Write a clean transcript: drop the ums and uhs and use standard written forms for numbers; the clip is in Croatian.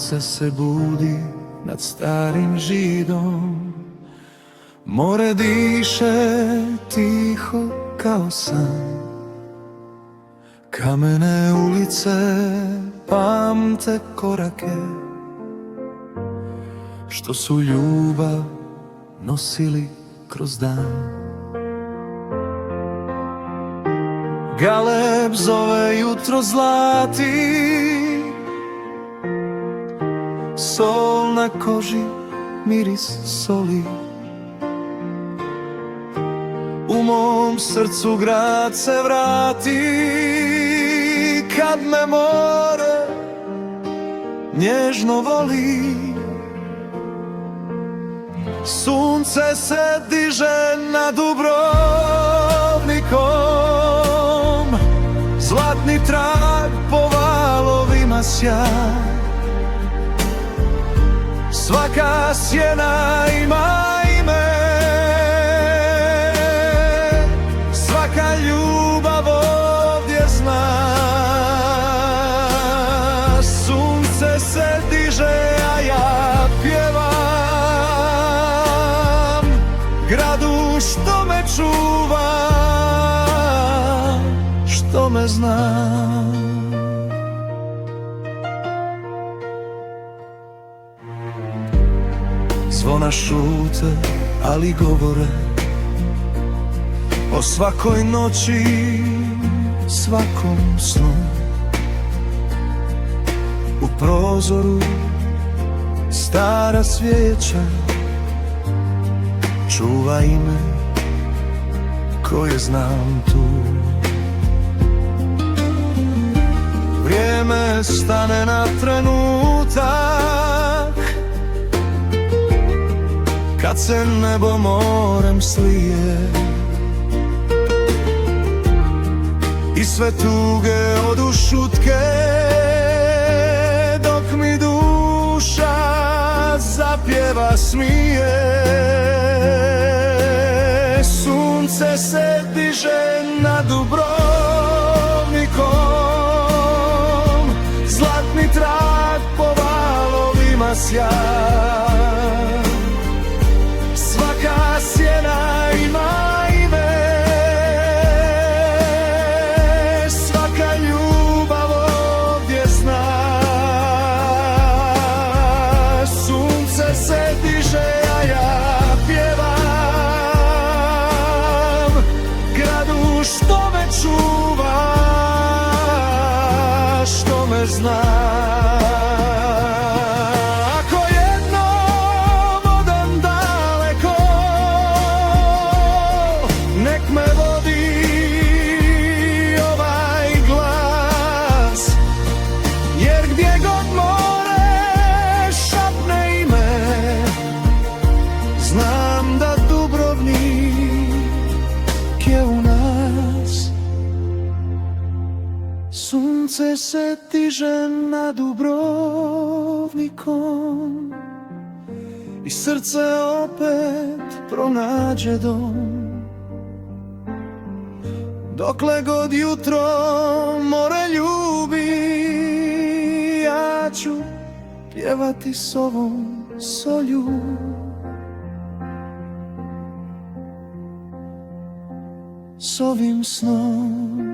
Sunce se budi nad starim židom, more diše tiho kao san, kamene ulice pamte korake što su ljubav nosili kroz dan. Galeb zove jutro zlati, sol na koži, miris soli. U mom srcu grad se vrati, kad me more nježno voli. Sunce se diže nad Dubrovnikom, zlatni trag po valovima sjaj. Svaka sjena ima ime, svaka ljubav ovdje zna. Sunce se diže, a ja pjevam gradu što me čuva, što me zna. Zvona šute, ali govore o svakoj noći, svakom snu. U prozoru stara svijeća čuva ime koje znam tu. Vrijeme stane na trenutak, kad se nebo morem slije i sve tuge odu šutke, dok mi duša zapjeva, smije. Sunce se diže nad Dubrovnikom, zlatni trag po valovima sjaj. Svaka sjena ima ime, svaka ljubav ovdje zna. Sunce se diže, a ja pjevam gradu što me čuva, što me zna. Znam da Dubrovnik je u nas. Sunce se diže nad Dubrovnikom i srce opet pronađe dom. Dokle god jutro more ljubi, ja ću pjevati s ovom solju. S ovim snom.